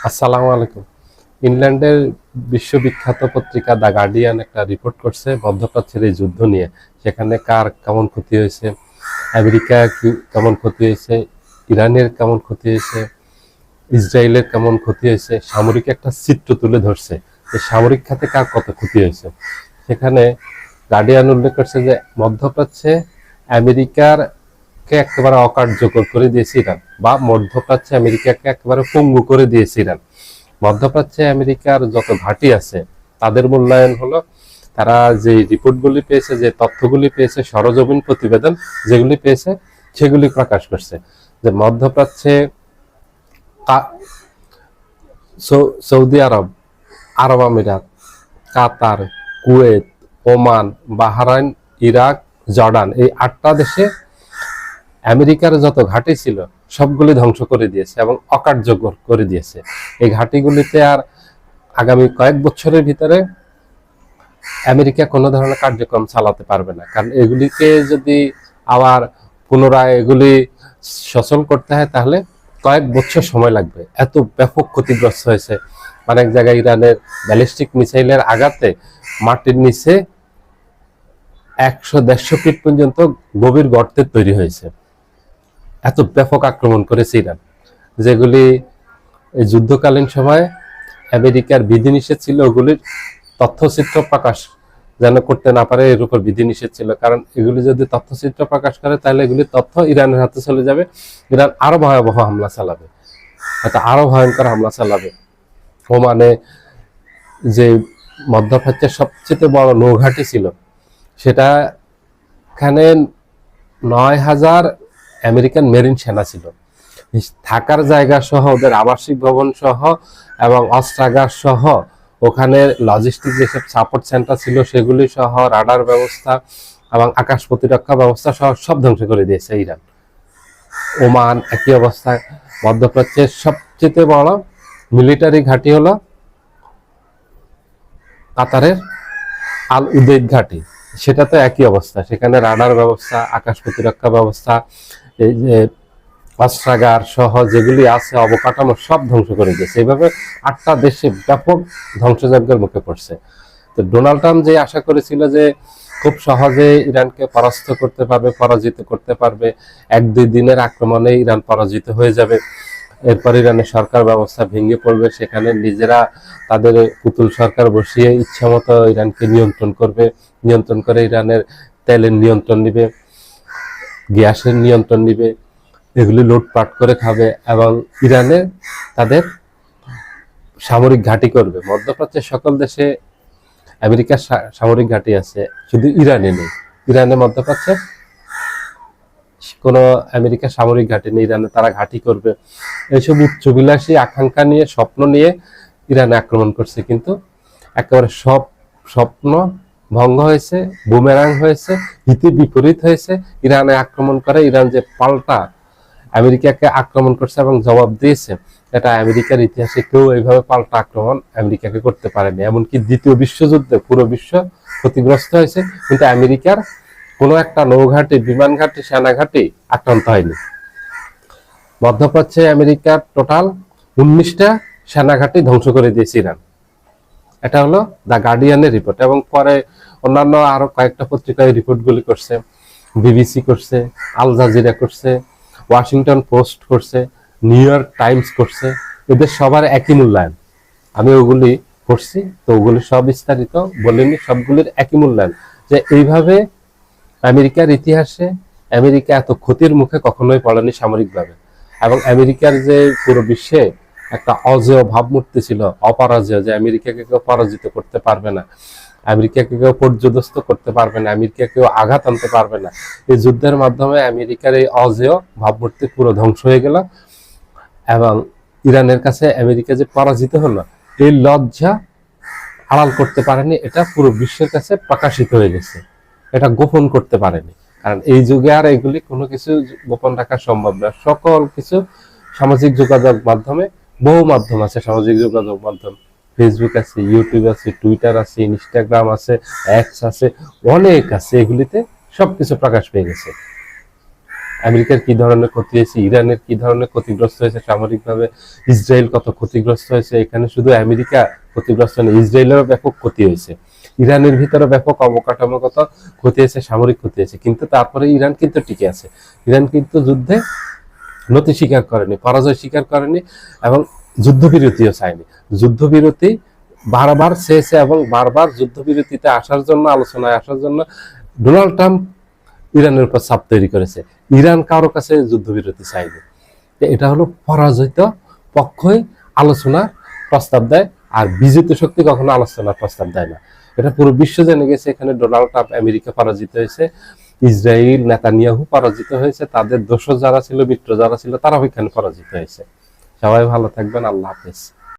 আসসালামু আলাইকুম। ইংল্যান্ডের বিশ্ববিখ্যাত পত্রিকা দ্য গার্ডিয়ান একটা রিপোর্ট করছে মধ্যপ্রাচ্যের এই যুদ্ধ নিয়ে। সেখানে কার কেমন ক্ষতি হয়েছে, আমেরিকা কেমন ক্ষতি হয়েছে, ইরানের কেমন ক্ষতি হয়েছে, ইসরায়েলের কেমন ক্ষতি হয়েছে, সামরিক একটা চিত্র তুলে ধরছে যে সামরিক খাতে কার কত ক্ষতি হয়েছে। সেখানে গার্ডিয়ান উল্লেখ করছে যে মধ্যপ্রাচ্যে আমেরিকার কে একেবারে অকার্যকর করে দিয়েছে ইরান, বা মধ্যপ্রাচ্যে আমেরিকাকে একেবারে পঙ্গু করে দিয়েছে ইরান। মধ্যপ্রাচ্যে আমেরিকার যত ঘাঁটি আছে তাদের মূল্যায়ন হলো, তারা যে রিপোর্টগুলি পেয়েছে, যে তথ্যগুলি পেয়েছে, সরজমিন প্রতিবেদন যেগুলি পেয়েছে সেগুলি প্রকাশ করছে যে মধ্যপ্রাচ্যে সৌদি আরব, আরব আমিরাত, Qatar, Kuwait, Oman, Bahrain, Iraq, Jordan, এই 8টা দেশে আমেরিকার যত ঘাঁটি ছিল সবগুলি ধ্বংস করে দিয়েছে এবং অকার্যকর করে দিয়েছে। এই ঘাঁটিগুলিতে আর আগামী কয়েক বছরের ভিতরে আমেরিকা কোনো ধরনের কার্যক্রম চালাতে পারবে না, কারণ এগুলিকে যদি আবার পুনরায় এগুলি সচল করতে হয় তাহলে কয়েক বছর সময় লাগবে। এত ব্যাপক ক্ষতিগ্রস্ত হয়েছে। অনেক জায়গায় ইরানের ব্যালিস্টিক মিসাইলের আঘাতে মাটির নিচে 100-150 ফিট পর্যন্ত গভীর গর্তের তৈরি হয়েছে। এত ব্যাপক আক্রমণ করেছে ইরান, যেগুলি যুদ্ধকালীন সময়ে আমেরিকার বিধিনিষেধ ছিল ওগুলির তথ্যচিত্র প্রকাশ যেন করতে না পারে, এর উপর বিধিনিষেধ ছিল। কারণ এগুলি যদি তথ্যচিত্র প্রকাশ করে তাহলে এগুলি তথ্য ইরানের হাতে চলে যাবে, ইরান আরো ভয়াবহ হামলা চালাবে, হয়তো আরো ভয়ঙ্কর হামলা চালাবে। ওমানে যে মধ্যপ্রাচ্যের সবচেয়ে বড় নৌঘাঁটি ছিল, সেটা এখানে 9,000 আমেরিকান মেরিন সেনা ছিল, থাকার জায়গা সহ, ওদের আবাসিক ভবন সহ এবং অস্ত্রাগার সহ, ওখানে লজিস্টিক যেসব সাপোর্ট সেন্টার ছিল সেগুলি সহ, রাডার ব্যবস্থা এবং আকাশ প্রতিরক্ষা ব্যবস্থা সহ সব ধ্বংস করে দিয়েছে ইরান। ওমান একই অবস্থা। মধ্যপ্রাচ্যের সবচেয়ে বড় মিলিটারি ঘাঁটি হলো কাতারের আল উদেইদ ঘাঁটি, সেটা তো একই অবস্থা। সেখানে রাডার ব্যবস্থা, আকাশ প্রতিরক্ষা ব্যবস্থা, এই যে অস্ত্রাগার সহ যেগুলি আছে অবকাঠামো সব ধ্বংস করে দিয়েছে। এইভাবে 8টা দেশে ব্যাপক ধ্বংসযজ্ঞের মুখে পড়ছে। তো ডোনাল্ড ট্রাম্প যে আশা করেছিল যে খুব সহজে ইরানকে পরাস্ত করতে পারবে, পরাজিত করতে পারবে, 1-2 দিনের আক্রমণে ইরান পরাজিত হয়ে যাবে, এরপর ইরানের সরকার ব্যবস্থা ভেঙে পড়বে, সেখানে নিজেরা তাদের পুতুল সরকার বসিয়ে ইচ্ছা মতো ইরানকে নিয়ন্ত্রণ করবে, নিয়ন্ত্রণ করে ইরানের তেলের নিয়ন্ত্রণ নিবে, গ্যাসের নিয়ন্ত্রণ নিবে, এগুলি লুটপাট করে খাবে এবং ইরানে তাদের সামরিক ঘাঁটি করবে। মধ্যপ্রাচ্যের সকল দেশে আমেরিকার সামরিক ঘাঁটি আছে, শুধু ইরানে নেই। ইরানে মধ্যপ্রাচ্যে কোনো আমেরিকার সামরিক ঘাঁটি নেই, ইরানে তারা ঘাঁটি করবে। এইসব উচ্চবিলাসী আকাঙ্ক্ষা নিয়ে, স্বপ্ন নিয়ে ইরানে আক্রমণ করছে, কিন্তু একেবারে সব স্বপ্ন ভঙ্গ হয়েছে, বুমেরাং হয়েছে, হিতে বিপরীত হয়েছে। ইরানে আক্রমণ করে, ইরান যে পাল্টা আমেরিকাকে আক্রমণ করছে এবং জবাব দিয়েছে, এটা আমেরিকার ইতিহাসে কেউ এইভাবে পাল্টা আক্রমণ আমেরিকাকে করতে পারেনি। এমনকি দ্বিতীয় বিশ্বযুদ্ধে পুরো বিশ্ব ক্ষতিগ্রস্ত হয়েছে, কিন্তু আমেরিকার কোনো একটা নৌঘাঁটি, বিমান ঘাঁটি, সেনা ঘাঁটি আক্রান্ত হয়নি। মধ্যপ্রাচ্যে আমেরিকার টোটাল 19টা সেনা ঘাঁটি ধ্বংস করে দিয়েছে ইরান। এটা হলো দ্য গার্ডিয়ানের রিপোর্ট, এবং পরে অন্যান্য আরো কয়েকটা পত্রিকায় রিপোর্টগুলি করছে, বিবিসি করছে, আল জাজিরা করছে, ওয়াশিংটন পোস্ট করছে, নিউ ইয়র্ক টাইমস করছে। এদের সবার একই মূল্যায়ন। আমি ওগুলি পড়ছি, তো ওগুলি সব বিস্তারিত বলিনি, সবগুলির একই মূল্যায়ন যে এইভাবে আমেরিকার ইতিহাসে আমেরিকা এত ক্ষতির মুখে কখনোই পড়েনি সামরিকভাবে। এবং আমেরিকার যে পুরো বিশ্বে একটা অজেয় ভাবমূর্তি ছিল, অপরাজেয়, যে আমেরিকাকে কেউ পরাজিত করতে পারবে না, আমেরিকাকে কেউ পর্যদস্ত করতে পারবে না, আমেরিকা কেউ আঘাত আনতে পারবে না। এই যুদ্ধের মাধ্যমে আমেরিকার এই অজেয় ভাবমূর্তি পুরো ধ্বংস হয়ে গেল, এবং ইরানের কাছে আমেরিকা যে পরাজিত হলো এই লজ্জা আড়াল করতে পারেনি, এটা পুরো বিশ্বের কাছে প্রকাশিত হয়ে গেছে, এটা গোপন করতে পারেনি। কারণ এই যুগে আর এগুলি কোনো কিছু গোপন রাখা সম্ভব না। সকল কিছু সামাজিক যোগাযোগ মাধ্যমে, বহু মাধ্যম আছে সামাজিক যোগাযোগ মাধ্যম, ফেসবুক আছে, ইউটিউব আছে, টুইটার আছে, ইনস্টাগ্রাম আছে, এক্স আছে, অনেক আছে, এগুলিতে সবকিছু প্রকাশ পেয়ে গেছে। আমেরিকার কি ধরনের ক্ষতি হয়েছে, ইরানের কি ধরনের ক্ষতিগ্রস্ত হয়েছে সামরিকভাবে, ইসরায়েল কত ক্ষতিগ্রস্ত হয়েছে। এখানে শুধু আমেরিকা ক্ষতিগ্রস্ত নেই, ইসরায়েলেরও ব্যাপক ক্ষতি হয়েছে, ইরানের ভিতরে ব্যাপক অবকাঠামোগত ক্ষতি হয়েছে, সামরিক ক্ষতি হয়েছে। কিন্তু তারপরে ইরান কিন্তু টিকে আছে, ইরান কিন্তু যুদ্ধে নতি স্বীকার করেনি, পরাজয় স্বীকার করেনি এবং যুদ্ধবিরতিও চায়নি। যুদ্ধবিরতি বারবার চেয়েছে এবং বারবার যুদ্ধবিরতিতে আসার জন্য, আলোচনায় আসার জন্য ডোনাল্ড ট্রাম্প ইরানের উপর চাপ তৈরি করেছে। ইরান কারো কাছে যুদ্ধবিরতি চায়নি। এটা হলো পরাজিত পক্ষই আলোচনার প্রস্তাব দেয়, আর বিজিত শক্তি কখনো আলোচনার প্রস্তাব দেয় না। এটা পুরো বিশ্ব জেনে গেছে। এখানে ডোনাল্ড ট্রাম্প, আমেরিকা পরাজিত হয়েছে, ইসরায়েল নেতানিয়াহু পরাজিত হয়েছে, তাদের দোসর যারা ছিল, মিত্র যারা ছিল, তারাও এখানে পরাজিত হয়েছে। সবাই ভালো থাকবেন, আল্লাহ হাফেজ।